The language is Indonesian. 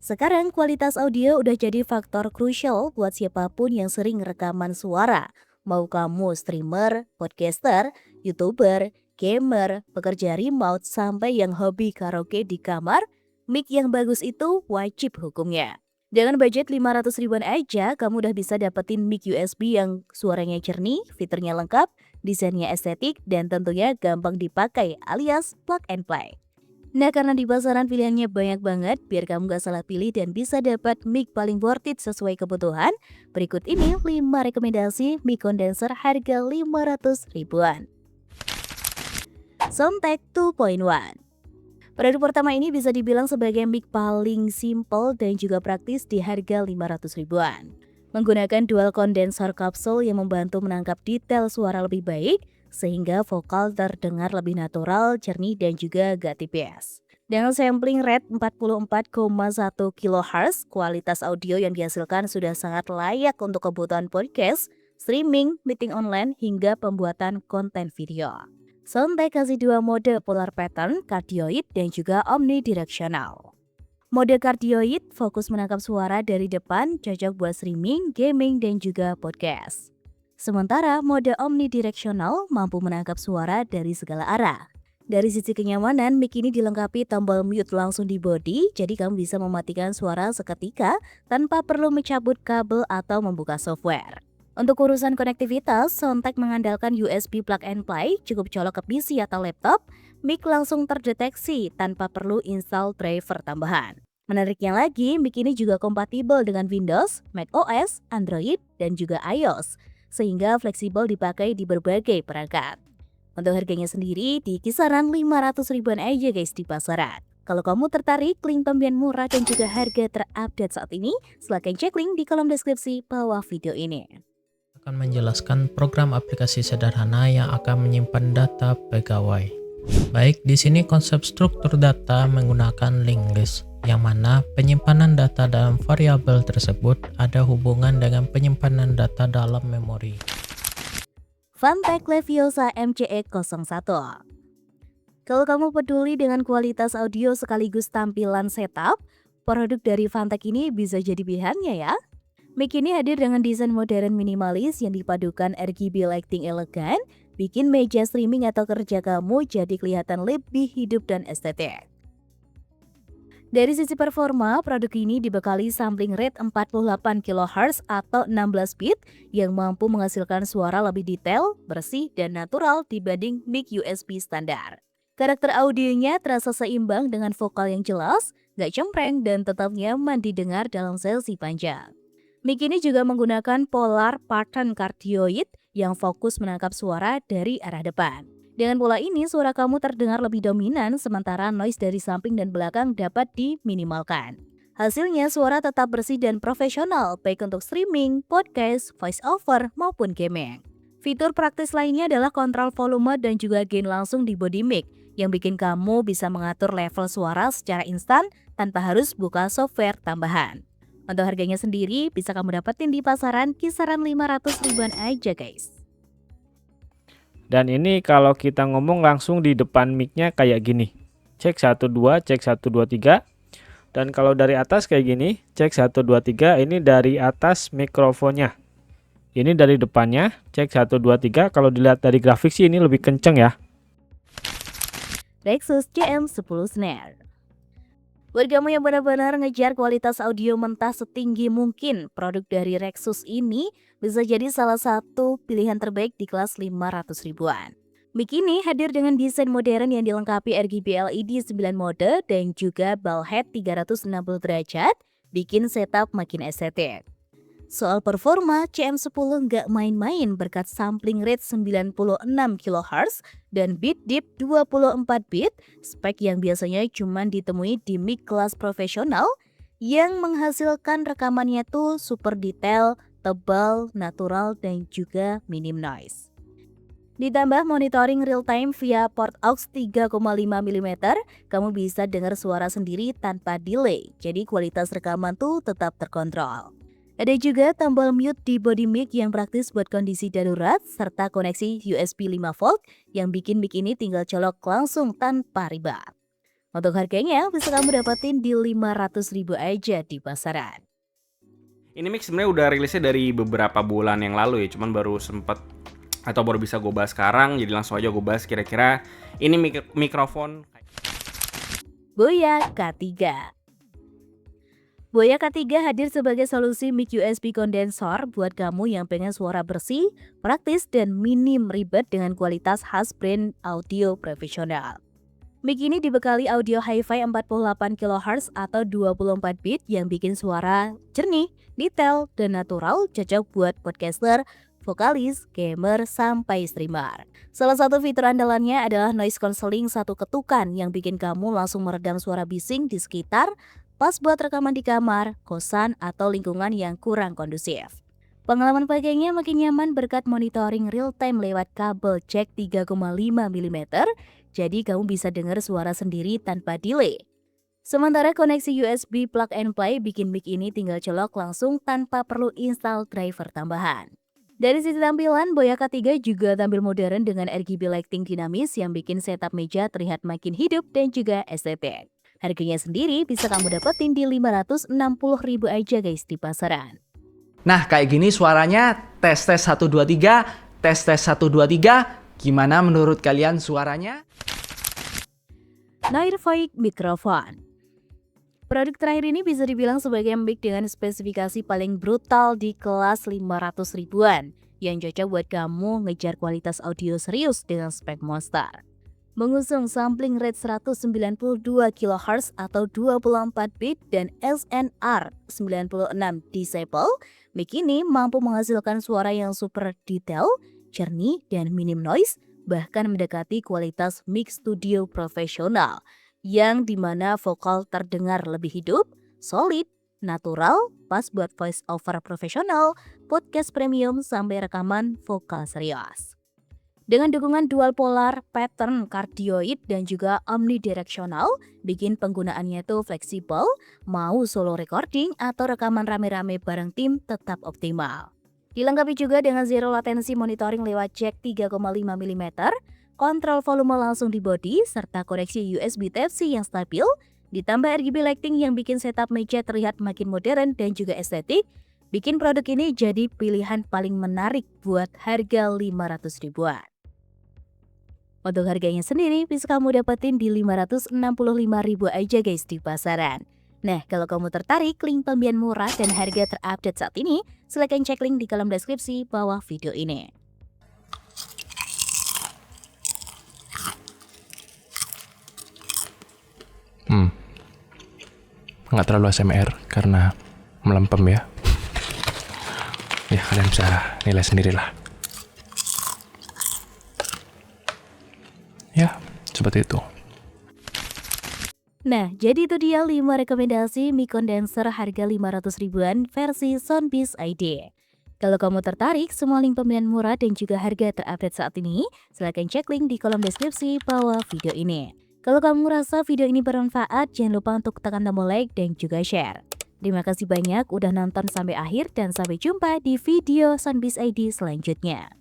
Sekarang kualitas audio udah jadi faktor krusial buat siapapun yang sering rekaman suara. Mau kamu streamer, podcaster, youtuber, gamer, pekerja remote, sampai yang hobi karaoke di kamar, mic yang bagus itu wajib hukumnya. Dengan budget 500 ribuan aja, kamu udah bisa dapetin mic USB yang suaranya jernih, fiturnya lengkap, desainnya estetik, dan tentunya gampang dipakai alias plug and play. Nah, karena di pasaran pilihannya banyak banget, biar kamu gak salah pilih dan bisa dapat mic paling worth it sesuai kebutuhan, berikut ini 5 rekomendasi mic condenser harga 500 ribuan. Soundtech 2.1. Produk pertama ini bisa dibilang sebagai mic paling simple dan juga praktis di harga 500 ribuan. Menggunakan dual kondensor kapsul yang membantu menangkap detail suara lebih baik, sehingga vokal terdengar lebih natural, jernih, dan juga gak tipis. Dengan sampling rate 44,1 kHz, kualitas audio yang dihasilkan sudah sangat layak untuk kebutuhan podcast, streaming, meeting online, hingga pembuatan konten video. Soundtech kasih dua mode polar pattern, cardioid, dan juga omnidirectional. Mode cardioid fokus menangkap suara dari depan, cocok buat streaming, gaming, dan juga podcast. Sementara mode omnidirectional mampu menangkap suara dari segala arah. Dari sisi kenyamanan, mic ini dilengkapi tombol mute langsung di bodi, jadi kamu bisa mematikan suara seketika tanpa perlu mencabut kabel atau membuka software. Untuk urusan konektivitas, Soundtech mengandalkan USB plug and play, cukup colok ke PC atau laptop, mic langsung terdeteksi tanpa perlu install driver tambahan. Menariknya lagi, mic ini juga kompatibel dengan Windows, macOS, Android, dan juga iOS, sehingga fleksibel dipakai di berbagai perangkat. Untuk harganya sendiri di kisaran 500 ribuan aja guys di pasaran. Kalau kamu tertarik link pembelian murah dan juga harga terupdate saat ini, silahkan cek link di kolom deskripsi bawah video ini. Akan menjelaskan program aplikasi sederhana yang akan menyimpan data pegawai. Baik, di sini konsep struktur data menggunakan linked list, yang mana penyimpanan data dalam variabel tersebut ada hubungan dengan penyimpanan data dalam memori. Fantech Leviosa MCE01. Kalau kamu peduli dengan kualitas audio sekaligus tampilan setup, produk dari Fantech ini bisa jadi pilihannya ya. Mic ini hadir dengan desain modern minimalis yang dipadukan RGB lighting elegan, bikin meja streaming atau kerja kamu jadi kelihatan lebih hidup dan estetik. Dari sisi performa, produk ini dibekali sampling rate 48 kHz atau 16 bit yang mampu menghasilkan suara lebih detail, bersih, dan natural dibanding mic USB standar. Karakter audionya terasa seimbang dengan vokal yang jelas, gak cempreng, dan tetap nyaman didengar dalam sesi panjang. Mic ini juga menggunakan polar pattern cardioid yang fokus menangkap suara dari arah depan. Dengan pola ini, suara kamu terdengar lebih dominan, sementara noise dari samping dan belakang dapat diminimalkan. Hasilnya, suara tetap bersih dan profesional, baik untuk streaming, podcast, voice over, maupun gaming. Fitur praktis lainnya adalah kontrol volume dan juga gain langsung di body mic, yang bikin kamu bisa mengatur level suara secara instan tanpa harus buka software tambahan. Untuk harganya sendiri, bisa kamu dapetin di pasaran kisaran 500 ribuan aja guys. Dan ini kalau kita ngomong langsung di depan mic-nya kayak gini. Cek 1 2, cek 1 2 3. Dan kalau dari atas kayak gini, cek 1 2 3, ini dari atas mikrofonnya. Ini dari depannya, cek 1 2 3. Kalau dilihat dari grafik sih ini lebih kenceng ya. Rexus CM10 Snare. Buat kamu yang benar-benar ngejar kualitas audio mentah setinggi mungkin, produk dari Rexus ini bisa jadi salah satu pilihan terbaik di kelas 500 ribuan. Mic ini hadir dengan desain modern yang dilengkapi RGB LED 9 mode dan juga ball head 360 derajat, bikin setup makin estetik. Soal performa, CM10 nggak main-main berkat sampling rate 96 kHz dan bit deep 24 bit, spek yang biasanya cuma ditemui di mic kelas profesional yang menghasilkan rekamannya tuh super detail, tebal, natural, dan juga minim noise. Ditambah monitoring real time via port aux 3,5 mm, kamu bisa dengar suara sendiri tanpa delay, jadi kualitas rekaman tuh tetap terkontrol. Ada juga tombol mute di body mic yang praktis buat kondisi darurat, serta koneksi USB 5V yang bikin mic ini tinggal colok langsung tanpa ribet. Untuk harganya bisa kamu dapetin di 500.000 aja di pasaran. Ini mic sebenarnya udah rilisnya dari beberapa bulan yang lalu ya, cuman baru sempet atau baru bisa gue bahas sekarang, jadi langsung aja gue bahas kira-kira ini mikrofon. Boya K3. Boya K3 hadir sebagai solusi mic USB kondensor buat kamu yang pengen suara bersih, praktis, dan minim ribet dengan kualitas khas brand audio profesional. Mic ini dibekali audio hi-fi 48 kHz atau 24 bit yang bikin suara jernih, detail, dan natural, cocok buat podcaster, vokalis, gamer, sampai streamer. Salah satu fitur andalannya adalah noise cancelling satu ketukan yang bikin kamu langsung meredam suara bising di sekitar, pas buat rekaman di kamar, kosan, atau lingkungan yang kurang kondusif. Pengalaman pakainya makin nyaman berkat monitoring real-time lewat kabel jack 3,5 mm, jadi kamu bisa dengar suara sendiri tanpa delay. Sementara koneksi USB plug and play bikin mic ini tinggal colok langsung tanpa perlu install driver tambahan. Dari sisi tampilan, Boya K3 juga tampil modern dengan RGB lighting dinamis yang bikin setup meja terlihat makin hidup dan juga estetik. Harganya sendiri bisa kamu dapetin di 560.000 aja guys di pasaran. Nah, kayak gini suaranya tes 1 2 3, tes 1 2 3. Gimana menurut kalian suaranya? Nairvoic Microphone. Produk terakhir ini bisa dibilang sebagai mic dengan spesifikasi paling brutal di kelas 500 ribuan yang cocok buat kamu ngejar kualitas audio serius dengan spek monster. Mengusung sampling rate 192 kHz atau 24 bit dan SNR 96 decibel, mic ini mampu menghasilkan suara yang super detail, jernih, dan minim noise, bahkan mendekati kualitas mic studio profesional, yang dimana vokal terdengar lebih hidup, solid, natural, pas buat voice over profesional, podcast premium, sampai rekaman vokal serius. Dengan dukungan dual polar, pattern cardioid, dan juga omnidirectional, bikin penggunaannya tuh fleksibel, mau solo recording atau rekaman rame-rame bareng tim tetap optimal. Dilengkapi juga dengan zero latency monitoring lewat jack 3,5 mm, kontrol volume langsung di body, serta koneksi USB Type-C yang stabil, ditambah RGB lighting yang bikin setup meja terlihat makin modern dan juga estetik, bikin produk ini jadi pilihan paling menarik buat harga 500 ribuan. Untuk harganya sendiri bisa kamu dapetin di 565.000 aja guys di pasaran. Nah, kalau kamu tertarik link pembelian murah dan harga terupdate saat ini, silakan cek link di kolom deskripsi bawah video ini. Nggak terlalu ASMR karena melempem ya. Ya kalian bisa nilai sendirilah. Ya, seperti itu. Nah, jadi itu dia 5 rekomendasi mic condenser harga 500 ribuan versi Soundbiz ID. Kalau kamu tertarik, semua link pembelian murah dan juga harga terupdate saat ini, silahkan cek link di kolom deskripsi bawah video ini. Kalau kamu merasa video ini bermanfaat, jangan lupa untuk tekan tombol like dan juga share. Terima kasih banyak udah nonton sampai akhir dan sampai jumpa di video Soundbiz ID selanjutnya.